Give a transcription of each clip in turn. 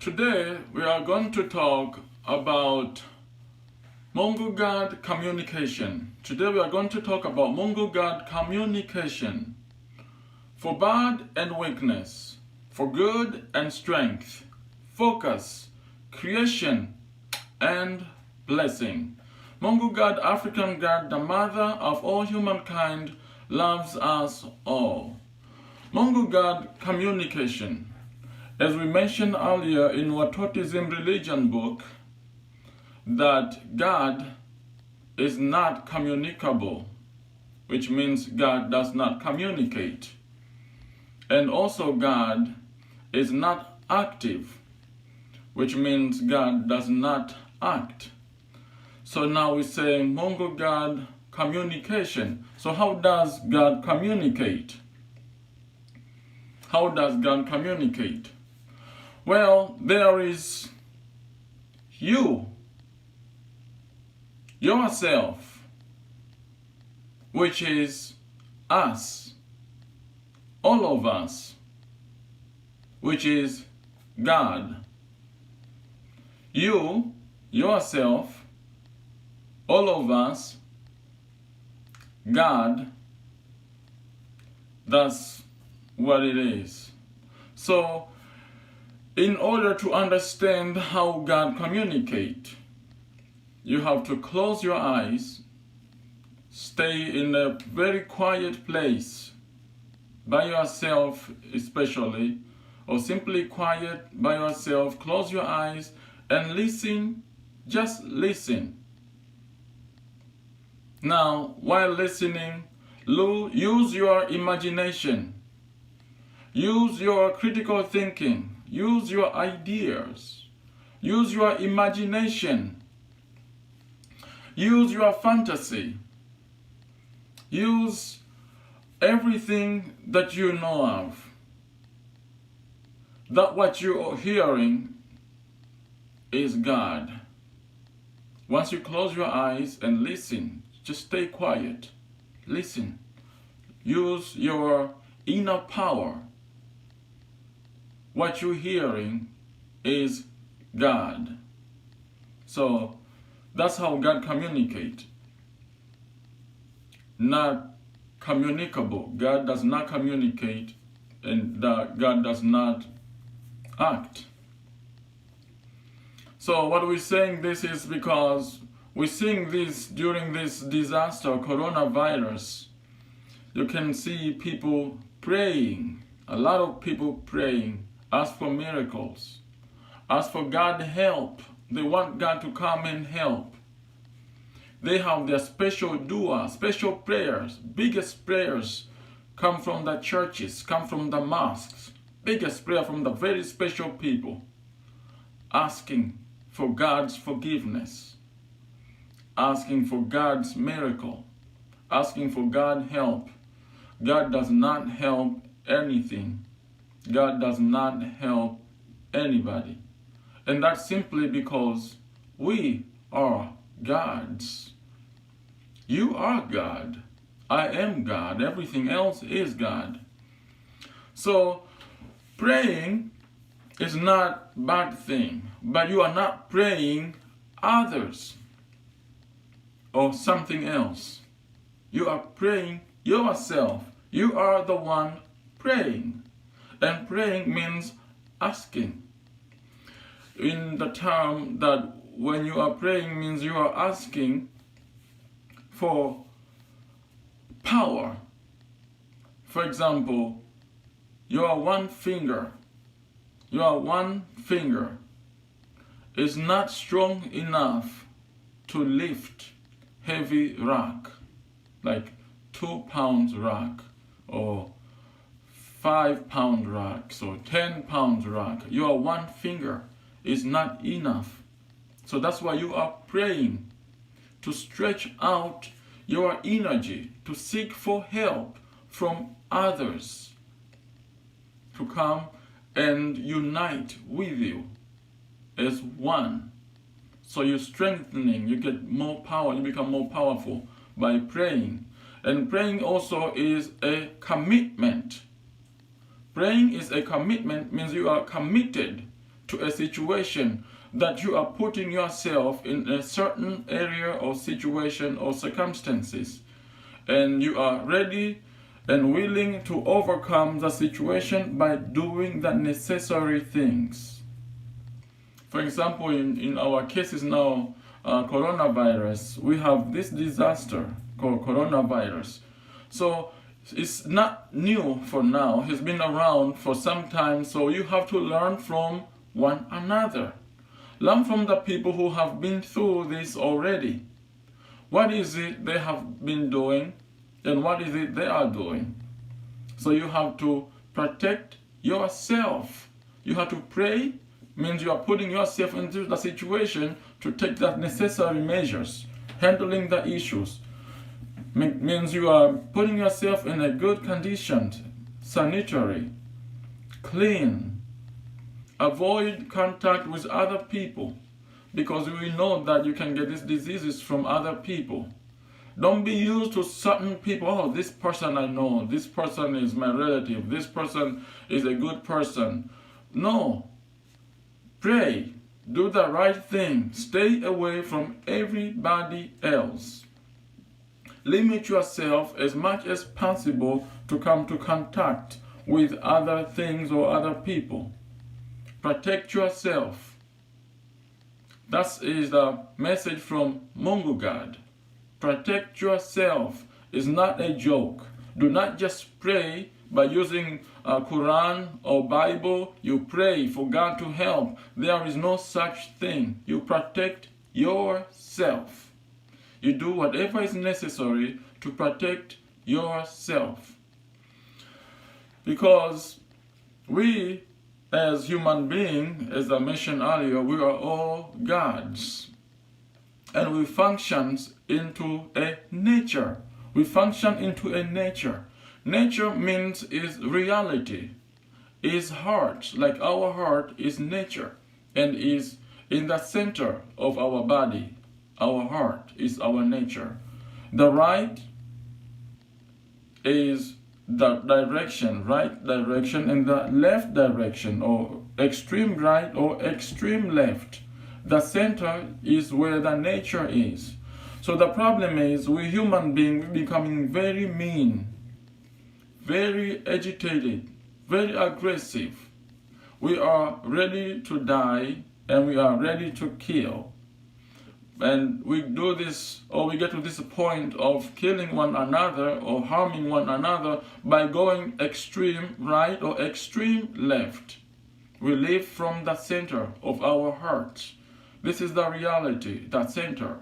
Today we are going to talk about MunguGod Communication. Today we are going to talk about MunguGod Communication. For bad and weakness, for good and strength, focus, creation, and blessing. MunguGod, African God, the mother of all humankind, loves us all. MunguGod Communication. As we mentioned earlier in Watotism Religiongion book, that God is not communicable, which means God does not communicate. And also God is not active, which means God does not act. So now we say MunguGod Communication. So how does God communicate? How does God communicate? Well, there is you, yourself, which is us, all of us, which is God. You, yourself, all of us, God, that's what it is. So, in order to understand how God communicates, you have to close your eyes, stay in a very quiet place, by yourself especially, or simply quiet by yourself, close your eyes and listen, just listen. Now, while listening, use your imagination, use your critical thinking, use your ideas, use your imagination, use your fantasy, use everything that you know of. That what you are hearing is God. Once you close your eyes and listen, just stay quiet, listen, use your inner power. What you're hearing is God. So that's how God communicates. Not communicable. God does not communicate, and God does not act. So what we're saying this is because we're seeing this during this disaster, coronavirus. You can see people praying, a lot of people praying, ask for miracles, ask for God help. They want God to come and help. They have their special dua, special prayers. Biggest prayers come from the churches, come from the mosques. Biggest prayer from the very special people, asking for God's forgiveness, asking for God's miracle, asking for God's help. God does not help anything. God does not help anybody. And that's simply because we are gods. You are God. I am God. Everything else is God. So praying is not a bad thing, but you are not praying others or something else. You are praying yourself. You are the one praying. And praying means asking. In the term that when you are praying means you are asking for power. For example, your one finger is not strong enough to lift heavy rock, like 2 pounds rock or 5 pound rock, so 10 pounds rock. Your one finger is not enough. So that's why you are praying, to stretch out your energy, to seek for help from others, to come and unite with you as one. So you're strengthening, you get more power, you become more powerful by praying. And praying also is a commitment. Praying is a commitment, means you are committed to a situation that you are putting yourself in a certain area or situation or circumstances, and you are ready and willing to overcome the situation by doing the necessary things. For example, in our cases now, coronavirus, we have this disaster called coronavirus. So it's not new for now, it's been around for some time, so you have to learn from one another. Learn from the people who have been through this already. What is it they have been doing and what is it they are doing? So you have to protect yourself. You have to pray, means you are putting yourself into the situation to take the necessary measures, handling the issues. Means you are putting yourself in a good condition, sanitary, clean. Avoid contact with other people, because we know that you can get these diseases from other people. Don't be used to certain people. Oh, this person I know, this person is my relative, this person is a good person. No. Pray. Do the right thing. Stay away from everybody else. Limit yourself as much as possible to come to contact with other things or other people. Protect yourself. That is the message from MunguGod. Protect yourself. It's not a joke. Do not just pray by using Quran or Bible. You pray for God to help. There is no such thing. You protect yourself. You do whatever is necessary to protect yourself. Because we, as human beings, as I mentioned earlier, we are all gods. And we function into a nature. We function into a nature. Nature means is reality, is heart, like our heart is nature and is in the center of our body. Our heart is our nature. The right is the direction, right direction, and the left direction, or extreme right or extreme left. The center is where the nature is. So the problem is we human beings becoming very mean, very agitated, very aggressive. We are ready to die and we are ready to kill. And we do this, or we get to this point of killing one another or harming one another by going extreme right or extreme left. We live from the center of our hearts. This is the reality, the center.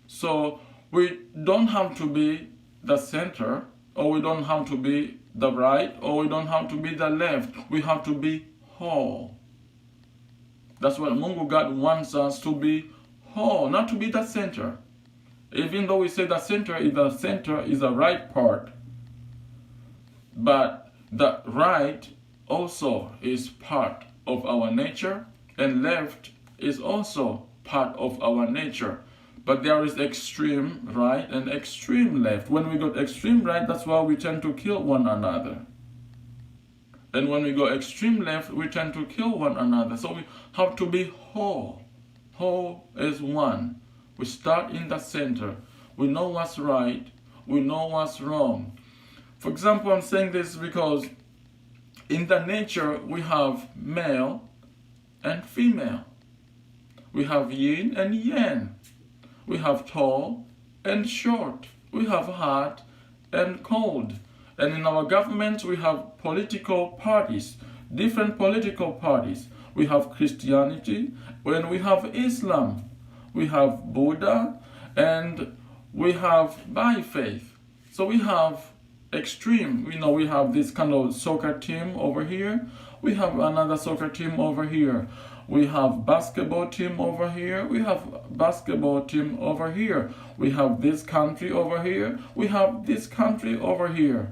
So we don't have to be the center, or we don't have to be the right, or we don't have to be the left. We have to be whole. That's what MunguGod wants us to be whole, not to be the center. Even though we say the center is the right part, but the right also is part of our nature, and left is also part of our nature. But there is extreme right and extreme left. When we go extreme right, that's why we tend to kill one another. And when we go extreme left, we tend to kill one another. So we have to be whole. Whole as one. We start in the center. We know what's right. We know what's wrong. For example, I'm saying this because in the nature we have male and female. We have yin and yang. We have tall and short. We have hot and cold. And in our government we have political parties, different political parties. We have Christianity, and we have Islam. We have Buddha, and we have Baha'i faith. So we have extreme. We have this kind of soccer team over here. We have another soccer team over here. We have basketball team over here. We have basketball team over here. We have this country over here. We have this country over here.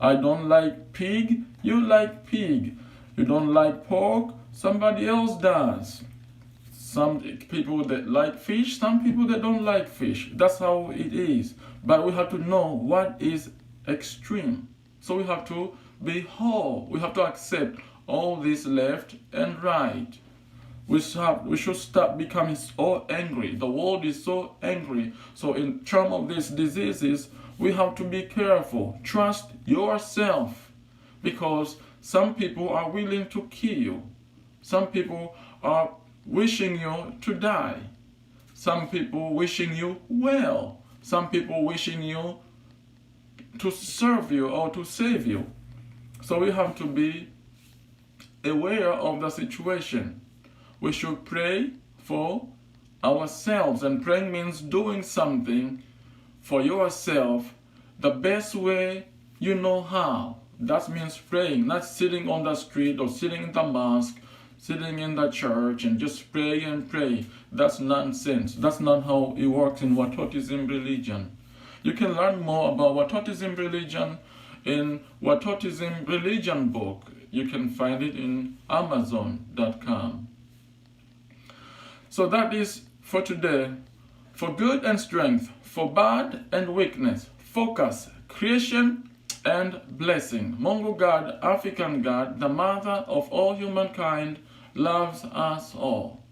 I don't like pig. You like pig. You don't like pork. Somebody else does. Some people that like fish, some people that don't like fish. That's how it is. But we have to know what is extreme. So we have to be whole. We have to accept all this left and right. We should stop becoming so angry. The world is so angry. So in terms of these diseases, we have to be careful. Trust yourself, because some people are willing to kill you. Some people are wishing you to die. Some people wishing you well. Some people wishing you to serve you or to save you. So we have to be aware of the situation. We should pray for ourselves, and praying means doing something for yourself the best way you know how. That means praying, not sitting on the street or sitting in the mosque, sitting in the church and just pray and pray. That's nonsense. That's not how it works in Watotism religion. You can learn more about Watotism religion in Watotism Religion book. You can find it in Amazon.com. So that is for today. For good and strength, for bad and weakness, focus, creation and blessing. MunguGod, African God, the mother of all humankind, loves us all.